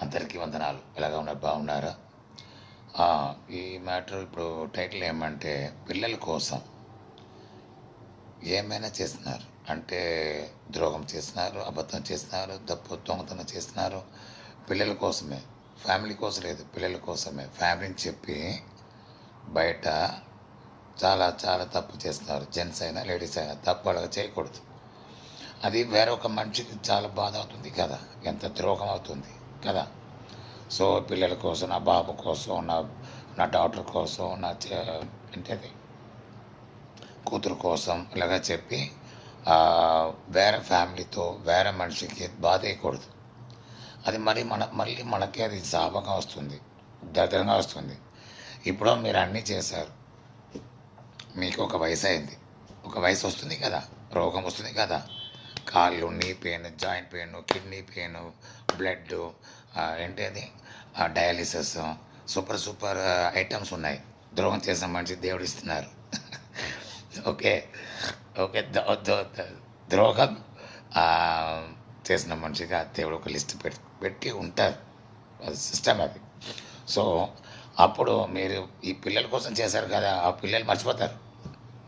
అందరికీ వందనాలు. ఎలాగా ఉన్నారు? బాగున్నారా? ఆ, ఈ మ్యాటర్ ఇప్పుడు టైటిల్ ఏమంటే పిల్లల కోసం ఏమైనా చేస్తున్నారు అంటే ద్రోహం చేస్తున్నారు, అబద్ధం చేస్తున్నారు, దొంగతనం చేస్తున్నారు. పిల్లల కోసమే, ఫ్యామిలీ కోసం లేదు, పిల్లల కోసమే ఫ్యామిలీని చెప్పి బయట చాలా చాలా తప్పు చేస్తున్నారు. జెంట్స్ అయినా లేడీస్ అయినా తప్పు అలాగ చేయకూడదు. అది వేరొక మనిషికి చాలా బాధ అవుతుంది కదా, ఎంత ద్రోహం అవుతుంది కదా. సో పిల్లల కోసం, నా బాబు కోసం, నా డాటర్ కోసం, ఏంటది కూతురు కోసం ఇలాగ చెప్పి వేరే ఫ్యామిలీతో వేరే మనిషికి బాధ వేయకూడదు. అది మళ్ళీ మనకి అది శాపంగా వస్తుంది, దగ్గరగా వస్తుంది. ఇప్పుడు మీరు అన్నీ చేశారు, మీకు ఒక వయసు అయింది, ఒక వయసు వస్తుంది కదా, రోగం వస్తుంది కదా, కాళ్ళు, knee pain, joint pain, kidney pain, blood, ఏంటది డయాలిసిస్, సూపర్ ఐటమ్స్ ఉన్నాయి. ద్రోహం చేసిన మనిషి దేవుడు ఇస్తున్నారు. ఓకే ఓకే ద్రోహం చేసిన మనిషిగా దేవుడు ఒక లిస్ట్ పెట్టి ఉంటారు, అది సిస్టమ్ అది. సో అప్పుడు మీరు ఈ పిల్లల కోసం చేశారు కదా, ఆ పిల్లలు మర్చిపోతారు.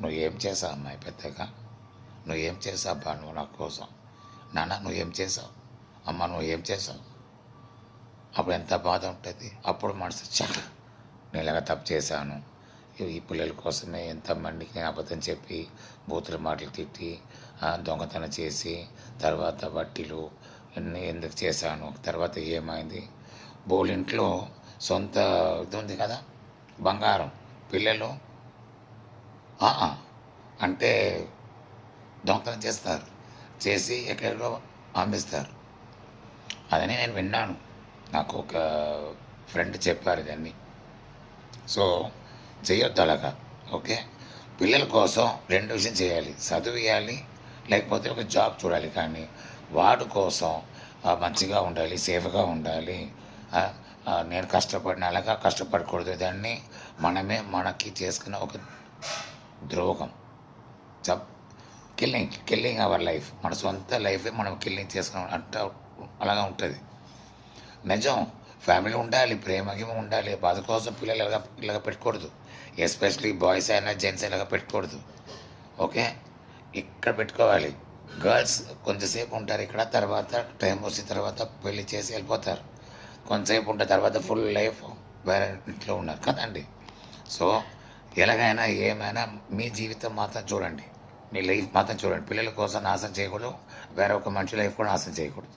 నువ్వు ఏం చేసావు అమ్మాయి పెద్దగా, నువ్వు ఏం చేసావు అబ్బా, నువ్వు నా కోసం, నాన్న నువ్వేం చేసావు, అమ్మ నువ్వు ఏం చేసావు. అప్పుడు ఎంత బాధ ఉంటుంది. అప్పుడు మనసు నేను ఇలాగ తప్పు చేశాను, ఈ పిల్లల కోసమే ఎంతమందికి నేను అబద్ధం చెప్పి బూతుల మాటలు తిట్టి దొంగతనం చేసి తర్వాత వడ్డీలు అన్నీ ఎందుకు చేశాను. తర్వాత ఏమైంది, బోలింట్లో సొంత ఇది ఉంది కదా, బంగారం, పిల్లలు అంటే దొంగతనం చేస్తారు, చేసి ఎక్కడెక్కడో అమ్మిస్తారు. అదని నేను విన్నాను, నాకు ఒక ఫ్రెండ్ చెప్పారు ఇదన్నీ. సో చేయొద్దు అలాగా. ఓకే, పిల్లల కోసం రెండు విషయం చేయాలి, చదువు ఇవ్వాలి, లేకపోతే ఒక జాబ్ చూడాలి. కానీ వాడి కోసం మంచిగా ఉండాలి, సేఫ్గా ఉండాలి. నేను కష్టపడిన అలాగా కష్టపడకూడదు. దాన్ని మనకి చేసుకున్న ఒక ద్రోహం, కిల్లింగ్ అవర్ లైఫ్, మన సొంత లైఫే మనం కిల్లింగ్ చేసుకున్నాం అంటే అలాగా ఉంటుంది. నిజం, ఫ్యామిలీ ఉండాలి, ప్రేమకి ఉండాలి. బాధ కోసం పిల్లలు ఇలాగ పెట్టుకూడదు. ఎస్పెషలీ బాయ్స్ అయినా జెంట్స్ ఇలాగ పెట్టుకూడదు. ఓకే, ఇక్కడ పెట్టుకోవాలి. గర్ల్స్ కొంచెంసేపు ఉంటారు ఇక్కడ, తర్వాత టైం వచ్చిన తర్వాత పెళ్లి చేసి వెళ్ళిపోతారు. కొంతసేపు ఉంటే తర్వాత ఫుల్ లైఫ్ వేరే ఇంట్లో ఉన్నారు కదండి. సో ఎలాగైనా ఏమైనా మీ జీవితం మాత్రం చూడండి, మీ లైఫ్ మాత్రం చూడండి. పిల్లల కోసం నాశనం చేయకూడదు, వేరే ఒక మనిషి లైఫ్ కూడా నాశనం చేయకూడదు.